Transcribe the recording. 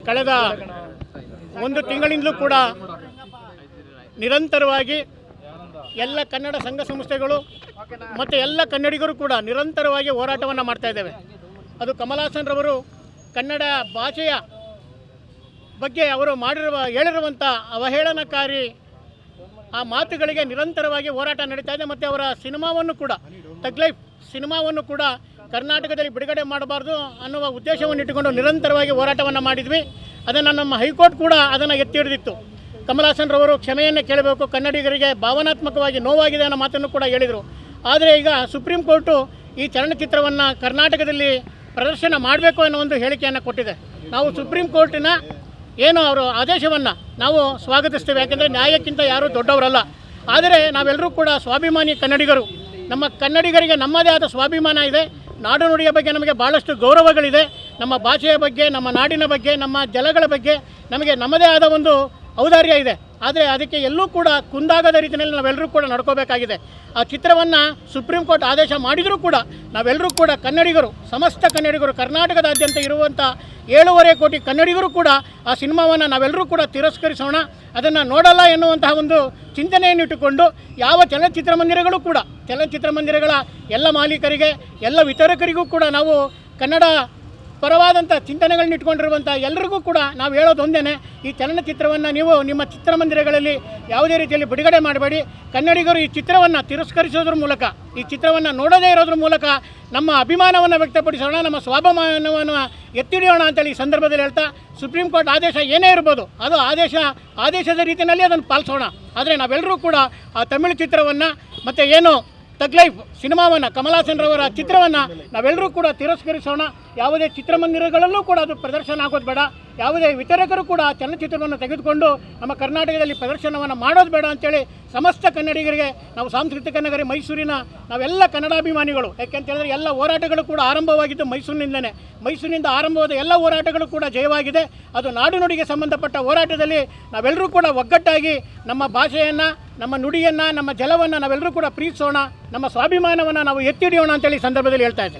ಕಳೆದ ಒಂದು ತಿಂಗಳಿಂದಲೂ ಕೂಡ ನಿರಂತರವಾಗಿ ಎಲ್ಲ ಕನ್ನಡ ಸಂಘ ಸಂಸ್ಥೆಗಳು ಮತ್ತು ಎಲ್ಲ ಕನ್ನಡಿಗರು ಕೂಡ ನಿರಂತರವಾಗಿ ಹೋರಾಟವನ್ನು ಮಾಡ್ತಾ ಇದ್ದೇವೆ. ಅದು ಕಮಲ್ ಹಾಸನ್ ರವರು ಕನ್ನಡ ಭಾಷೆಯ ಬಗ್ಗೆ ಅವರು ಹೇಳಿರುವಂಥ ಅವಹೇಳನಕಾರಿ ಆ ಮಾತುಗಳಿಗೆ ನಿರಂತರವಾಗಿ ಹೋರಾಟ ನಡೀತಾ ಇದೆ. ಮತ್ತು ಅವರ ಸಿನಿಮಾವನ್ನು ಕೂಡ ತಗ್ ಲೈಫ್ ಸಿನಿಮಾವನ್ನು ಕೂಡ ಕರ್ನಾಟಕದಲ್ಲಿ ಬಿಡುಗಡೆ ಮಾಡಬಾರ್ದು ಅನ್ನುವ ಉದ್ದೇಶವನ್ನು ಇಟ್ಟುಕೊಂಡು ನಿರಂತರವಾಗಿ ಹೋರಾಟವನ್ನು ಮಾಡಿದ್ವಿ. ಅದನ್ನು ನಮ್ಮ ಹೈಕೋರ್ಟ್ ಕೂಡ ಅದನ್ನು ಎತ್ತಿ ಹಿಡಿದಿತ್ತು. ಕಮಲ್ ಹಾಸನ್ ರವರು ಕ್ಷಮೆಯನ್ನು ಕೇಳಬೇಕು, ಕನ್ನಡಿಗರಿಗೆ ಭಾವನಾತ್ಮಕವಾಗಿ ನೋವಾಗಿದೆ ಅನ್ನೋ ಮಾತನ್ನು ಕೂಡ ಹೇಳಿದರು. ಆದರೆ ಈಗ ಸುಪ್ರೀಂ ಕೋರ್ಟು ಈ ಚಲನಚಿತ್ರವನ್ನು ಕರ್ನಾಟಕದಲ್ಲಿ ಪ್ರದರ್ಶನ ಮಾಡಬೇಕು ಅನ್ನೋ ಒಂದು ಹೇಳಿಕೆಯನ್ನು ಕೊಟ್ಟಿದೆ. ನಾವು ಸುಪ್ರೀಂ ಕೋರ್ಟಿನ ಏನು ಅವರು ಆದೇಶವನ್ನು ನಾವು ಸ್ವಾಗತಿಸ್ತೇವೆ. ಯಾಕೆಂದರೆ ನ್ಯಾಯಕ್ಕಿಂತ ಯಾರೂ ದೊಡ್ಡವರಲ್ಲ. ಆದರೆ ನಾವೆಲ್ಲರೂ ಕೂಡ ಸ್ವಾಭಿಮಾನಿ ಕನ್ನಡಿಗರು. ನಮ್ಮ ಕನ್ನಡಿಗರಿಗೆ ನಮ್ಮದೇ ಆದ ಸ್ವಾಭಿಮಾನ ಇದೆ. ನಾಡು ನುಡಿಯ ಬಗ್ಗೆ ನಮಗೆ ಭಾಳಷ್ಟು ಗೌರವಗಳಿದೆ. ನಮ್ಮ ಭಾಷೆಯ ಬಗ್ಗೆ, ನಮ್ಮ ನಾಡಿನ ಬಗ್ಗೆ, ನಮ್ಮ ಜಲಗಳ ಬಗ್ಗೆ ನಮಗೆ ನಮ್ಮದೇ ಆದ ಒಂದು ಔದಾರ್ಯ ಇದೆ. ಆದರೆ ಅದಕ್ಕೆ ಎಲ್ಲೂ ಕೂಡ ಕುಂದಾಗದ ರೀತಿಯಲ್ಲಿ ನಾವೆಲ್ಲರೂ ಕೂಡ ನಡ್ಕೋಬೇಕಾಗಿದೆ. ಆ ಚಿತ್ರವನ್ನು ಸುಪ್ರೀಂ ಕೋರ್ಟ್ ಆದೇಶ ಮಾಡಿದರೂ ಕೂಡ ನಾವೆಲ್ಲರೂ ಕೂಡ ಕನ್ನಡಿಗರು, ಸಮಸ್ತ ಕನ್ನಡಿಗರು, ಕರ್ನಾಟಕದಾದ್ಯಂತ ಇರುವಂಥ 7.5 ಕೋಟಿ ಕನ್ನಡಿಗರು ಕೂಡ ಆ ಸಿನಿಮಾವನ್ನು ನಾವೆಲ್ಲರೂ ಕೂಡ ತಿರಸ್ಕರಿಸೋಣ. ಅದನ್ನು ನೋಡಲ್ಲ ಎನ್ನುವಂತಹ ಒಂದು ಚಿಂತನೆಯನ್ನು ಇಟ್ಟುಕೊಂಡು ಯಾವ ಚಲನಚಿತ್ರಮಂದಿರಗಳ ಎಲ್ಲ ಮಾಲೀಕರಿಗೆ, ಎಲ್ಲ ವಿತರಕರಿಗೂ ಕೂಡ ನಾವು ಕನ್ನಡ ಪರವಾದಂಥ ಚಿಂತನೆಗಳನ್ನ ಇಟ್ಕೊಂಡಿರುವಂಥ ಎಲ್ಲರಿಗೂ ಕೂಡ ನಾವು ಹೇಳೋದು ಒಂದೇ, ಈ ಚಲನಚಿತ್ರವನ್ನು ನೀವು ನಿಮ್ಮ ಚಿತ್ರಮಂದಿರಗಳಲ್ಲಿ ಯಾವುದೇ ರೀತಿಯಲ್ಲಿ ಬಿಡುಗಡೆ ಮಾಡಬೇಡಿ. ಕನ್ನಡಿಗರು ಈ ಚಿತ್ರವನ್ನು ತಿರಸ್ಕರಿಸೋದ್ರ ಮೂಲಕ, ಈ ಚಿತ್ರವನ್ನು ನೋಡದೇ ಇರೋದ್ರ ಮೂಲಕ ನಮ್ಮ ಅಭಿಮಾನವನ್ನು ವ್ಯಕ್ತಪಡಿಸೋಣ, ನಮ್ಮ ಸ್ವಾಭಿಮಾನವನ್ನು ಎತ್ತಿಡಿಯೋಣ ಅಂತೇಳಿ ಈ ಸಂದರ್ಭದಲ್ಲಿ ಹೇಳ್ತಾ, ಸುಪ್ರೀಂ ಕೋರ್ಟ್ ಆದೇಶ ಏನೇ ಇರ್ಬೋದು ಅದು ಆದೇಶದ ರೀತಿಯಲ್ಲಿ ಅದನ್ನು ಪಾಲಿಸೋಣ. ಆದರೆ ನಾವೆಲ್ಲರೂ ಕೂಡ ಆ ತಮಿಳು ಚಿತ್ರವನ್ನು ಮತ್ತು ಏನು ತಗ್ ಲೈಫ್ ಸಿನಿಮಾವನ್ನು, ಕಮಲ್ ಹಾಸನ್ ರವರ ಚಿತ್ರವನ್ನು ನಾವೆಲ್ಲರೂ ಕೂಡ ತಿರಸ್ಕರಿಸೋಣ. ಯಾವುದೇ ಚಿತ್ರಮಂದಿರಗಳಲ್ಲೂ ಕೂಡ ಅದು ಪ್ರದರ್ಶನ ಆಗೋದು ಬೇಡ. ಯಾವುದೇ ವಿತರಕರು ಕೂಡ ಚಲನಚಿತ್ರವನ್ನು ತೆಗೆದುಕೊಂಡು ನಮ್ಮ ಕರ್ನಾಟಕದಲ್ಲಿ ಪ್ರದರ್ಶನವನ್ನು ಮಾಡೋದು ಬೇಡ ಅಂತೇಳಿ ಸಮಸ್ತ ಕನ್ನಡಿಗರಿಗೆ, ನಾವು ಸಾಂಸ್ಕೃತಿಕ ನಗರಿ ಮೈಸೂರಿನ ನಾವೆಲ್ಲ ಕನ್ನಡಾಭಿಮಾನಿಗಳು, ಯಾಕೆಂತೇಳಿದ್ರೆ ಎಲ್ಲ ಹೋರಾಟಗಳು ಕೂಡ ಆರಂಭವಾಗಿದ್ದು ಮೈಸೂರಿನಿಂದಲೇ. ಮೈಸೂರಿನಿಂದ ಆರಂಭವಾದ ಎಲ್ಲ ಹೋರಾಟಗಳು ಕೂಡ ಜಯವಾಗಿದೆ. ಅದು ನಾಡು ನುಡಿಗೆ ಸಂಬಂಧಪಟ್ಟ ಹೋರಾಟದಲ್ಲಿ ನಾವೆಲ್ಲರೂ ಕೂಡ ಒಗ್ಗಟ್ಟಾಗಿ ನಮ್ಮ ಭಾಷೆಯನ್ನು, ನಮ್ಮ ನುಡಿಯನ್ನು, ನಮ್ಮ ಜಲವನ್ನು ನಾವೆಲ್ಲರೂ ಕೂಡ ಪ್ರೀತಿಸೋಣ, ನಮ್ಮ ಸ್ವಾಭಿಮಾನವನ್ನು ನಾವು ಎತ್ತಿಡಿಯೋಣ ಅಂತೇಳಿ ಸಂದರ್ಭದಲ್ಲಿ ಹೇಳ್ತಾ ಇದ್ದೇನೆ.